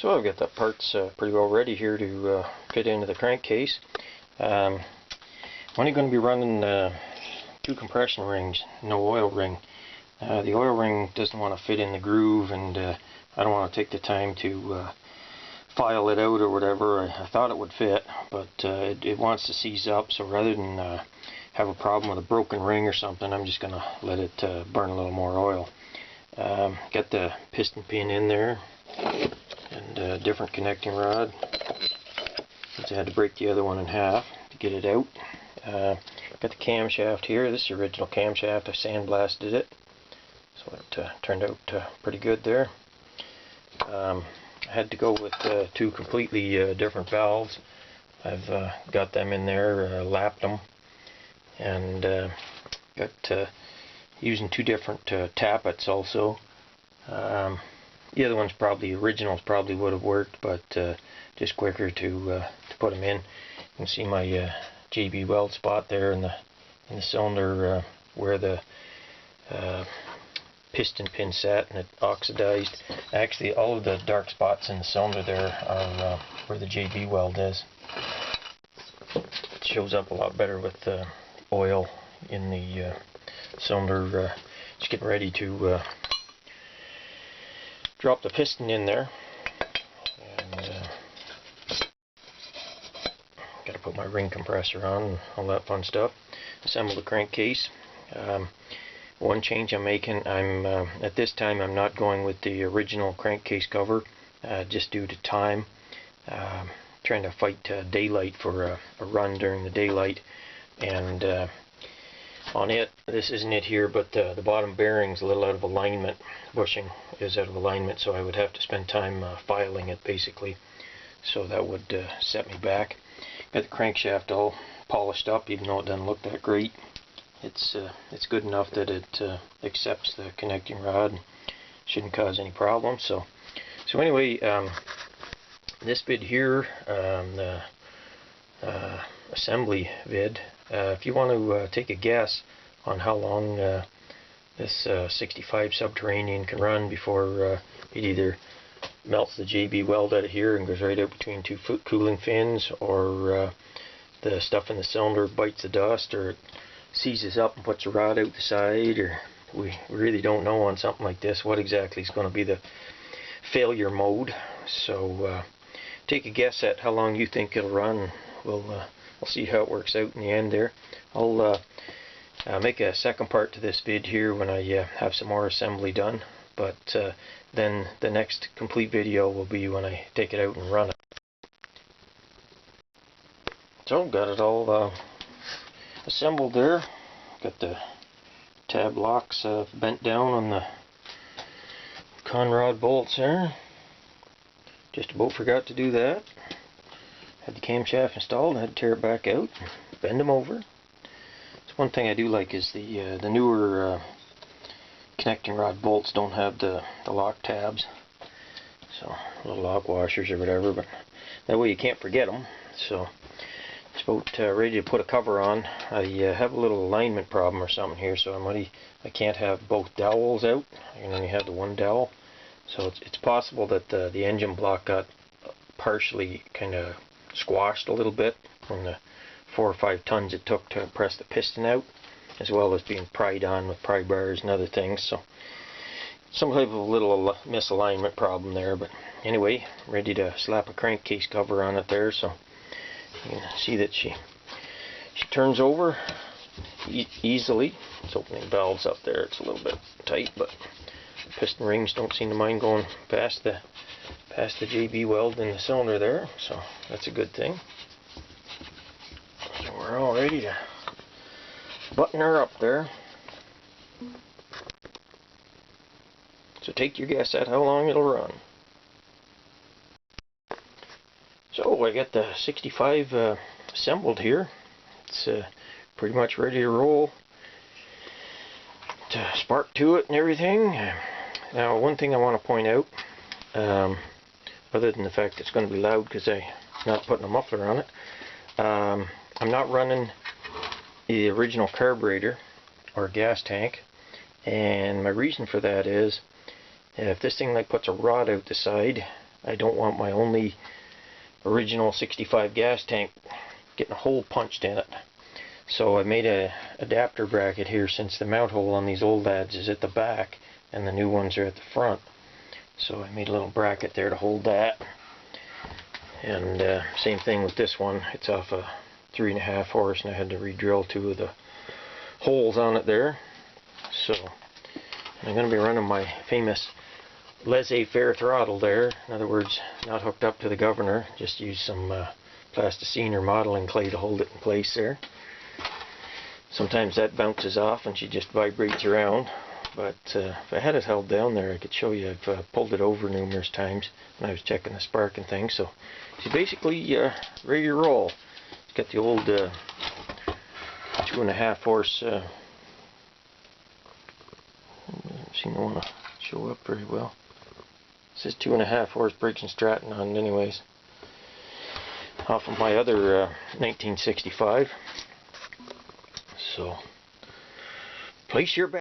So I've got the parts pretty well ready here to fit into the crankcase. I'm only going to be running 2 compression rings, no oil ring. The oil ring doesn't want to fit in the groove, and I don't want to take the time to file it out or whatever. I thought it would fit, but it wants to seize up, so rather than have a problem with a broken ring or something, I'm just going to let it burn a little more oil. Got the piston pin in there, and a different connecting rod, since I had to break the other one in half to get it out. Got the camshaft here. This is the original camshaft. I sandblasted it, so it turned out pretty good there. I had to go with 2 completely different valves. I've got them in there, lapped them, and got using 2 different tappets also. The other ones originals probably would have worked, but just quicker to put them in. You can see my JB weld spot there in the cylinder where the piston pin sat, and it oxidized. Actually, all of the dark spots in the cylinder there are where the JB weld is. It shows up a lot better with oil in the cylinder. Just getting ready to drop the piston in there, and got to put my ring compressor on and all that fun stuff. Assemble the crankcase. One change I'm making, at this time I'm not going with the original crankcase cover, just due to time. Trying to fight daylight for a run during the daylight, and on it, this isn't it here, but the bottom bearing's a little out of alignment. Bushing is out of alignment, so I would have to spend time filing it basically. So that would set me back. Got the crankshaft all polished up, even though it doesn't look that great. It's good enough that it accepts the connecting rod and shouldn't cause any problems. So anyway, this vid here, the assembly vid. If you want to take a guess on how long this 65 Subterranean can run before it either melts the JB weld out of here and goes right out between 2 cooling fins, or the stuff in the cylinder bites the dust, or it seizes up and puts a rod out the side, or we really don't know on something like this what exactly is going to be the failure mode. So take a guess at how long you think it'll run. We'll see how it works out in the end there. I'll make a second part to this vid here when I have some more assembly done, but then the next complete video will be when I take it out and run it. So got it all assembled there. Got the tab locks bent down on the conrod bolts there. Just about forgot to do that. Had the camshaft installed, I had to tear it back out, bend them over. So one thing I do like is the newer connecting rod bolts don't have the lock tabs, so little lock washers or whatever, but that way you can't forget them. So it's about ready to put a cover on. I have a little alignment problem or something here, so I can't have both dowels out. I can only have the one dowel. So it's possible that the engine block got partially kind of squashed a little bit from the 4 or 5 tons it took to press the piston out, as well as being pried on with pry bars and other things. So some type of a little misalignment problem there, but anyway, ready to slap a crankcase cover on it there. So you can see that she turns over easily. It's opening valves up there, it's a little bit tight, but piston rings don't seem to mind going past the JB weld in the cylinder there, so that's a good thing. So we're all ready to button her up there. So take your guess at how long it'll run. So I got the 65 assembled here. It's pretty much ready to roll. To spark to it and everything. Now, one thing I want to point out, other than the fact it's going to be loud because I'm not putting a muffler on it, I'm not running the original carburetor or gas tank, and my reason for that is if this thing like puts a rod out the side, I don't want my only original 65 gas tank getting a hole punched in it. So I made a adapter bracket here, since the mount hole on these old lads is at the back and the new ones are at the front. So I made a little bracket there to hold that. And same thing with this one. It's off a 3.5 horse, and I had to re-drill 2 of the holes on it there. So I'm going to be running my famous laissez-faire throttle there. In other words, not hooked up to the governor, just use some plasticine or modeling clay to hold it in place there. Sometimes that bounces off and she just vibrates around, but if I had it held down there, I could show you. I've pulled it over numerous times when I was checking the spark and things. So she's basically ready to roll. It's got the old 2.5 horse. Seem to want to show up very well. It says 2.5 horse Briggs and Stratton on it anyways. Off of my other 1965. So place your bet.